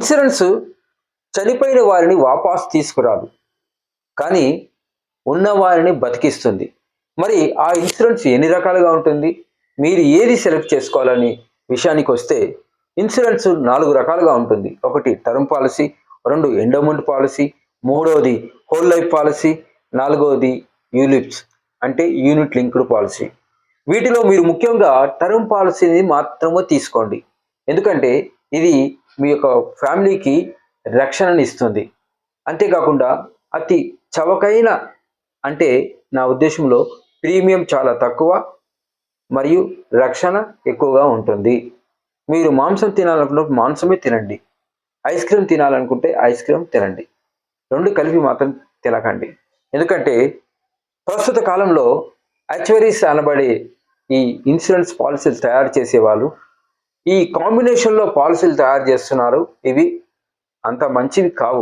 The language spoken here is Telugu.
ఇన్సూరెన్స్ చనిపోయిన వారిని వాపసు తీసుకురాదు, కానీ ఉన్న వారిని బతికిస్తుంది. మరి ఆ ఇన్సూరెన్స్ ఎన్ని రకాలుగా ఉంటుంది, మీరు ఏది సెలెక్ట్ చేసుకోవాలని విషయానికి వస్తే ఇన్సూరెన్స్ 4 రకాలుగా ఉంటుంది. ఒకటి టర్మ్ పాలసీ, 2 ఎండోమెంట్ పాలసీ, 3వది హోల్ లైఫ్ పాలసీ, 4వది యూలిప్స్ అంటే యూనిట్ లింక్డ్ పాలసీ. వీటిలో మీరు ముఖ్యంగా టర్మ్ పాలసీని మాత్రమే తీసుకోండి, ఎందుకంటే ఇది మీ యొక్క ఫ్యామిలీకి రక్షణని ఇస్తుంది. అంతేకాకుండా అతి చవకైన, అంటే నా ఉద్దేశంలో ప్రీమియం చాలా తక్కువ మరియు రక్షణ ఎక్కువగా ఉంటుంది. మీరు మాంసం తినాలనుకున్నప్పుడు మాంసమే తినండి, ఐస్ క్రీమ్ తినాలనుకుంటే ఐస్ క్రీమ్ తినండి, 2 కలిపి మాత్రం తినకండి. ఎందుకంటే ప్రస్తుత కాలంలో యాక్చువరీస్ అనబడే ఈ ఇన్సూరెన్స్ పాలసీలు తయారు చేసేవాళ్ళు ఈ కాంబినేషన్లో పాలసీలు తయారు చేస్తున్నారు. ఇవి అంత మంచివి కావు.